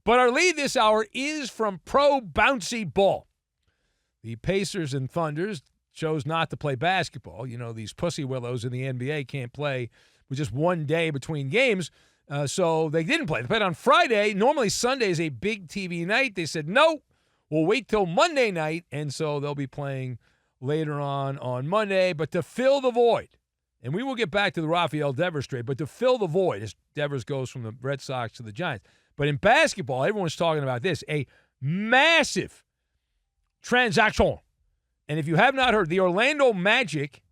But our lead this hour is from Pro Bouncy Ball. The Pacers and Thunders chose not to play basketball. You know, these pussy willows in the NBA can't play with just one day between games, so they didn't play. They played on Friday. Normally Sunday is a big TV night. They said, no, we'll wait till Monday night, and so they'll be playing later on Monday. But to fill the void, and we will get back to the Rafael Devers trade, but to fill the void as Devers goes from the Red Sox to the Giants. But in basketball, everyone's talking about this, a massive transaction. And if you have not heard, the Orlando Magic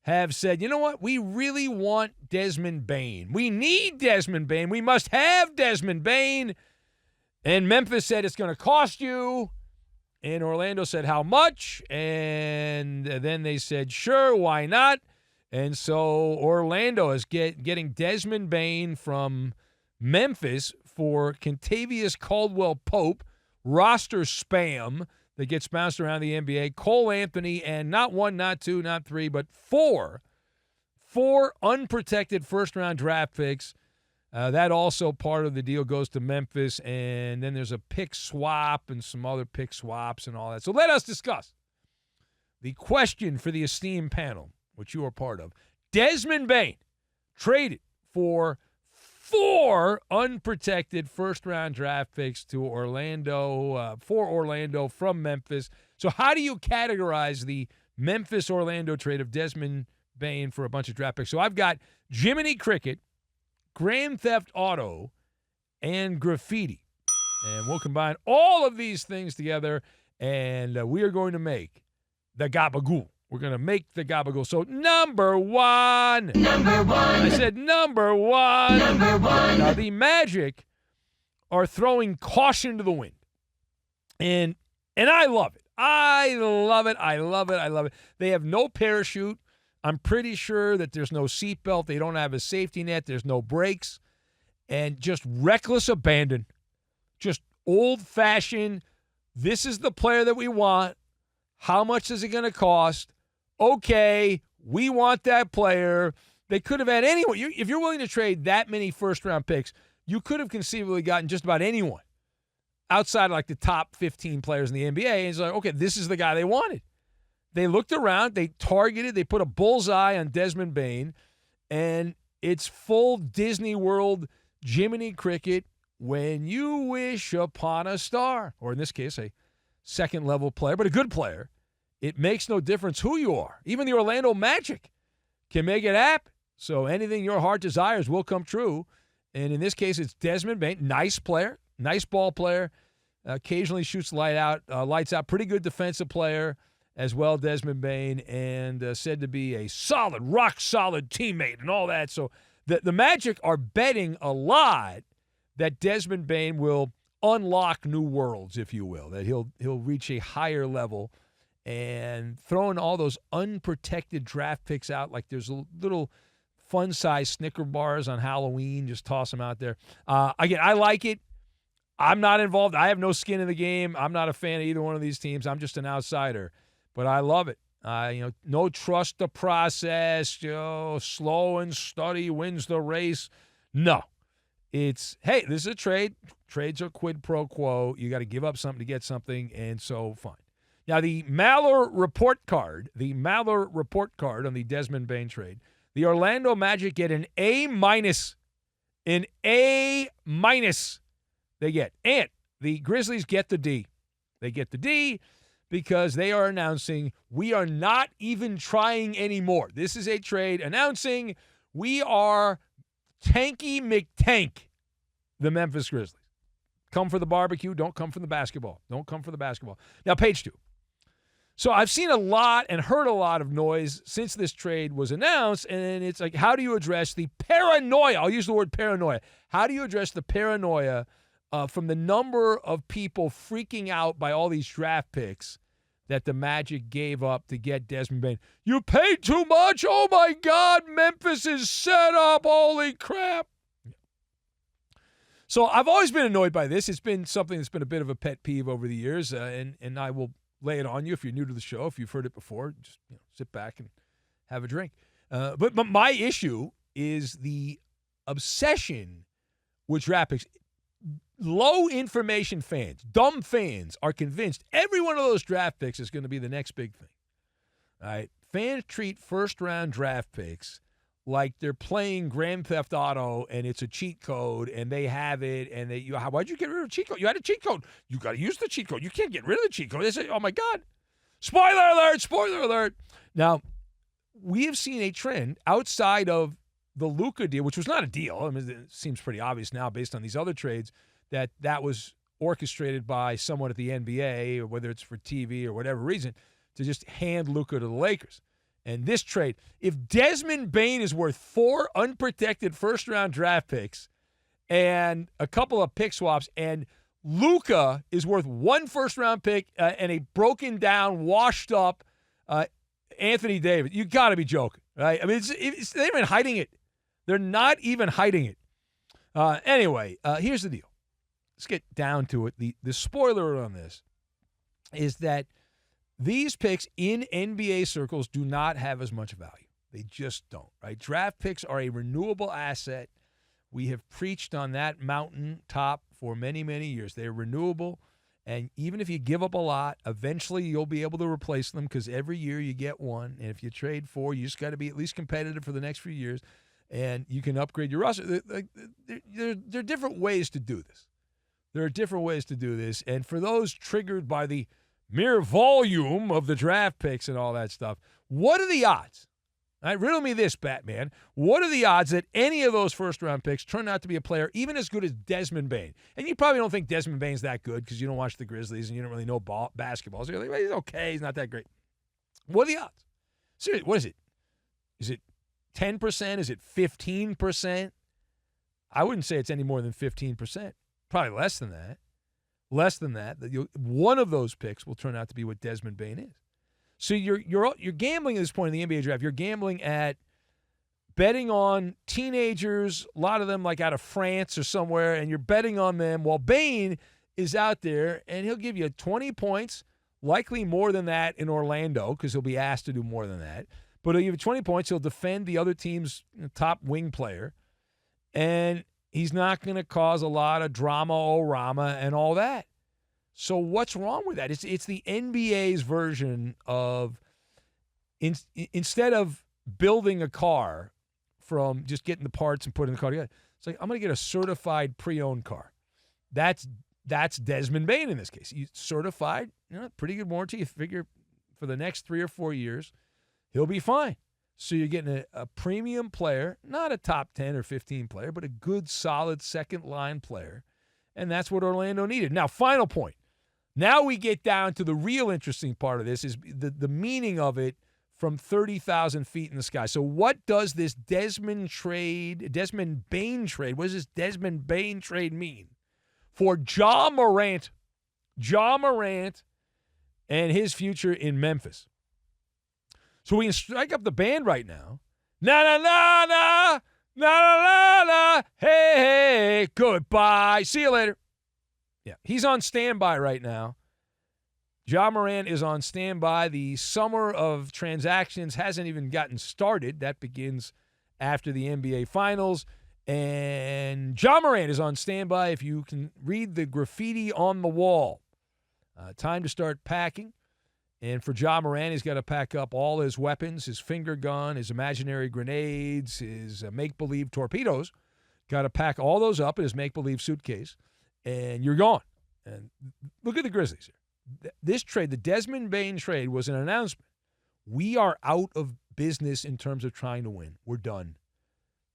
have said, you know what? We really want Desmond Bane. We need Desmond Bane. We must have Desmond Bane. And Memphis said it's going to cost you. And Orlando said, how much? And then they said, sure, why not? And so Orlando is getting Desmond Bane from Memphis for Kentavious Caldwell-Pope, roster spam that gets bounced around the NBA, Cole Anthony, and not one, not two, not three, but four unprotected first-round draft picks. That also part of the deal goes to Memphis, and then there's a pick swap and some other pick swaps and all that. So let us discuss the question for the esteemed panel, which you are part of. Desmond Bane traded for 4 unprotected first-round draft picks to Orlando, for Orlando from Memphis. So how do you categorize the Memphis-Orlando trade of Desmond Bane for a bunch of draft picks? So I've got Jiminy Cricket, Grand Theft Auto, and graffiti. And we'll combine all of these things together, and we are going to make the gabagool. We're going to make the gabagool. So number one. I said number one. Now, the Magic are throwing caution to the wind. And I love it. I love it. They have no parachute. I'm pretty sure that there's no seatbelt. They don't have a safety net. There's no brakes. And just reckless abandon. Just old-fashioned, this is the player that we want. How much is it going to cost? Okay, we want that player. They could have had anyone. If you're willing to trade that many first-round picks, you could have conceivably gotten just about anyone outside of like the top 15 players in the NBA. And it's like, okay, this is the guy they wanted. They looked around, they targeted, they put a bullseye on Desmond Bane, and it's full Disney World Jiminy Cricket, when you wish upon a star, or in this case, a second-level player, but a good player. It makes no difference who you are. Even the Orlando Magic can make it happen. So anything your heart desires will come true. And in this case, it's Desmond Bane. Nice player, nice ball player. Occasionally shoots lights out. Pretty good defensive player as well, Desmond Bane, and said to be a solid, rock-solid teammate and all that. So the Magic are betting a lot that Desmond Bane will unlock new worlds, if you will, that he'll reach a higher level. And throwing all those unprotected draft picks out like there's little fun-sized Snicker bars on Halloween. Just toss them out there. Again, I like it. I'm not involved. I have no skin in the game. I'm not a fan of either one of these teams. I'm just an outsider. But I love it. No trust the process. Slow and steady wins the race. No. It's, hey, this is a trade. Trades are quid pro quo. You got to give up something to get something, and so fine. Now, the Maller report card on the Desmond Bane trade, the Orlando Magic get an A-. An A-. They get. And the Grizzlies get the D. They get the D because they are announcing we are not even trying anymore. This is a trade announcing we are Tanky McTank, the Memphis Grizzlies. Come for the barbecue. Don't come for the basketball. Now, page 2. So I've seen a lot and heard a lot of noise since this trade was announced, and it's like, how do you address the paranoia? I'll use the word paranoia. How do you address the paranoia from the number of people freaking out by all these draft picks that the Magic gave up to get Desmond Bane? You paid too much? Oh, my God, Memphis is set up. Holy crap. So I've always been annoyed by this. It's been something that's been a bit of a pet peeve over the years, and I will lay it on you if you're new to the show. If you've heard it before, just sit back and have a drink. But my issue is the obsession with draft picks. low information fans, dumb fans, are convinced every one of those draft picks is going to be the next big thing. All right? Fans treat first-round draft picks like they're playing Grand Theft Auto and it's a cheat code and they have it and why'd you get rid of the cheat code? You had a cheat code. You got to use the cheat code. You can't get rid of the cheat code. They say, oh, my God. Spoiler alert, spoiler alert. Now, we have seen a trend outside of the Luka deal, which was not a deal. I mean, it seems pretty obvious now based on these other trades that was orchestrated by someone at the NBA, or whether it's for TV or whatever reason, to just hand Luka to the Lakers. And this trade, if Desmond Bane is worth 4 unprotected first-round draft picks and a couple of pick swaps, and Luka is worth 1 first-round pick and a broken-down, washed-up Anthony Davis, you got to be joking, right? I mean, they're not even hiding it. They're not even hiding it. Anyway, here's the deal. Let's get down to it. The spoiler on this is that these picks in NBA circles do not have as much value. They just don't, right? Draft picks are a renewable asset. We have preached on that mountaintop for many, many years. They're renewable, and even if you give up a lot, eventually you'll be able to replace them because every year you get one, and if you trade 4, you just got to be at least competitive for the next few years, and you can upgrade your roster. There are different ways to do this. There are different ways to do this, and for those triggered by the mere volume of the draft picks and all that stuff, what are the odds? All right, riddle me this, Batman. What are the odds that any of those first-round picks turn out to be a player even as good as Desmond Bane? And you probably don't think Desmond Bane's that good because you don't watch the Grizzlies and you don't really know basketball. So you're like, well, he's okay. He's not that great. What are the odds? Seriously, what is it? Is it 10%? Is it 15%? I wouldn't say it's any more than 15%. Probably less than that. Less than that. One of those picks will turn out to be what Desmond Bane is. So you're gambling at this point in the NBA draft. You're gambling at betting on teenagers, a lot of them like out of France or somewhere, and you're betting on them while Bane is out there, and he'll give you 20 points, likely more than that in Orlando because he'll be asked to do more than that. But he'll give you 20 points. He'll defend the other team's top wing player, and he's not going to cause a lot of drama and all that. So what's wrong with that? It's the NBA's version of instead of building a car from just getting the parts and putting the car together, it's like, I'm going to get a certified pre-owned car. That's Desmond Bane in this case. He's certified, pretty good warranty. You figure for the next 3 or 4 years, he'll be fine. So you're getting a premium player, not a top 10 or 15 player, but a good, solid second-line player. And that's what Orlando needed. Now, final point. Now we get down to the real interesting part of this is the meaning of it from 30,000 feet in the sky. So what does this Desmond Bane trade, what does this Desmond Bane trade mean for Ja Morant? Ja Morant and his future in Memphis. So we can strike up the band right now. Na na na na na na na. Hey hey. Goodbye. See you later. Yeah, he's on standby right now. Ja Morant is on standby. The summer of transactions hasn't even gotten started. That begins after the NBA Finals. And Ja Morant is on standby. If you can read the graffiti on the wall. Time to start packing. And for Ja Morant, he's got to pack up all his weapons, his finger gun, his imaginary grenades, his make-believe torpedoes. Got to pack all those up in his make-believe suitcase, and you're gone. And look at the Grizzlies here. This trade, the Desmond Bane trade, was an announcement. We are out of business in terms of trying to win. We're done.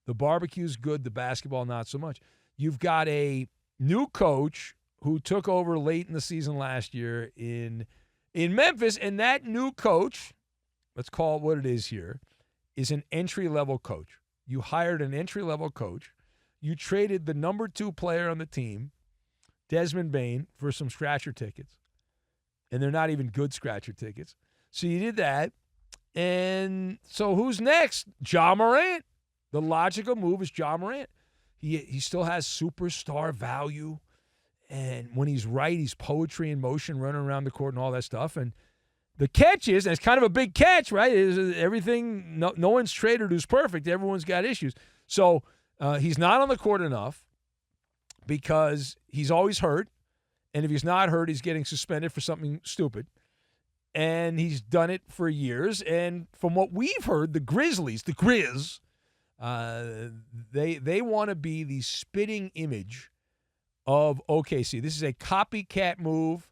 The barbecue's good, the basketball not so much. You've got a new coach who took over late in the season last year in Memphis, and that new coach, let's call it what it is here, is an entry-level coach. You hired an entry-level coach. You traded the number 2 player on the team, Desmond Bane, for some scratcher tickets. And they're not even good scratcher tickets. So you did that. And so who's next? Ja Morant. The logical move is Ja Morant. He still has superstar value. And when he's right, he's poetry in motion, running around the court and all that stuff. And the catch is, and it's kind of a big catch, right? Is everything, no one's traded who's perfect. Everyone's got issues. So he's not on the court enough. because he's always hurt. And if he's not hurt, he's getting suspended for something stupid. And he's done it for years. And from what we've heard, the Grizzlies, the Grizz, they want to be the spitting image of OKC. This is a copycat move.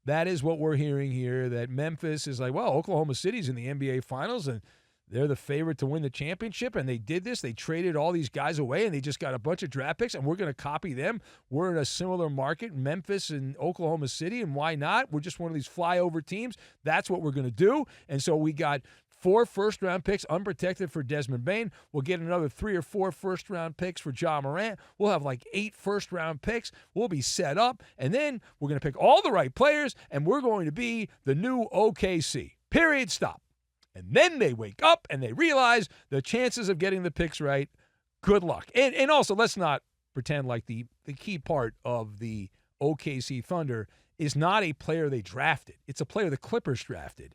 That is what we're hearing here, that Memphis is like, well, Oklahoma City's in the NBA Finals, and they're the favorite to win the championship, and they did this. They traded all these guys away, and they just got a bunch of draft picks, and we're going to copy them. We're in a similar market, Memphis and Oklahoma City, and why not? We're just one of these flyover teams. That's what we're going to do. And so we got 4 first-round picks unprotected for Desmond Bane. We'll get another 3 or 4 first-round picks for Ja Morant. We'll have like 8 first-round picks. We'll be set up, and then we're going to pick all the right players, and we're going to be the new OKC. Period. Stop. And then they wake up and they realize the chances of getting the picks right, good luck. And also, let's not pretend like the key part of the OKC Thunder is not a player they drafted. It's a player the Clippers drafted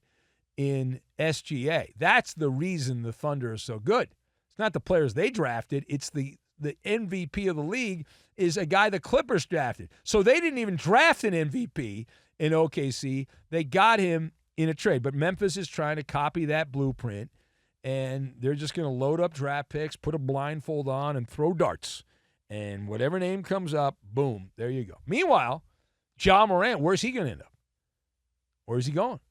in SGA. That's the reason the Thunder is so good. It's not the players they drafted. It's the MVP of the league is a guy the Clippers drafted. So they didn't even draft an MVP in OKC. They got him in a trade. But Memphis is trying to copy that blueprint, and they're just going to load up draft picks, put a blindfold on, and throw darts. And whatever name comes up, boom, there you go. Meanwhile, Ja Morant, where's he going to end up? Where's he going?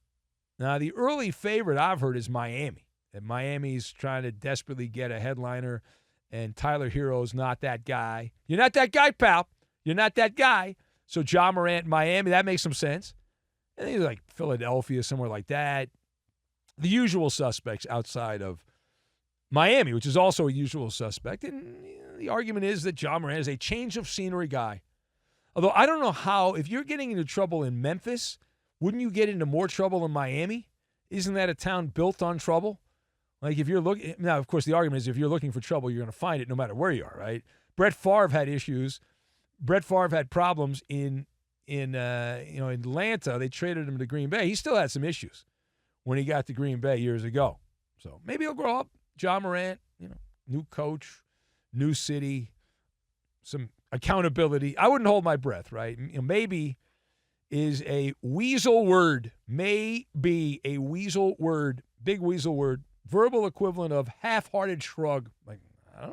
Now, the early favorite I've heard is Miami. And Miami's trying to desperately get a headliner, and Tyler Hero's not that guy. You're not that guy, pal. You're not that guy. So Ja Morant, Miami, that makes some sense. And he's like Philadelphia, somewhere like that. The usual suspects outside of Miami, which is also a usual suspect. And the argument is that Ja Morant is a change of scenery guy. Although I don't know how, if you're getting into trouble in Memphis, wouldn't you get into more trouble in Miami? Isn't that a town built on trouble? Like if you're looking, now of course the argument is if you're looking for trouble, you're going to find it no matter where you are, right? Brett Favre had issues. Brett Favre had problems in Atlanta. They traded him to Green Bay. He still had some issues when he got to Green Bay years ago. So maybe he'll grow up. Ja Morant, new coach, new city, some accountability. I wouldn't hold my breath, right? Maybe is a weasel word. May be a weasel word, big weasel word, verbal equivalent of half-hearted shrug. Like, I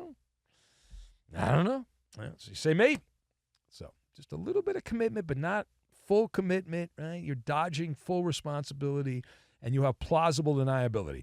don't know. So you say maybe. So just a little bit of commitment, but not full commitment, right? You're dodging full responsibility, and you have plausible deniability.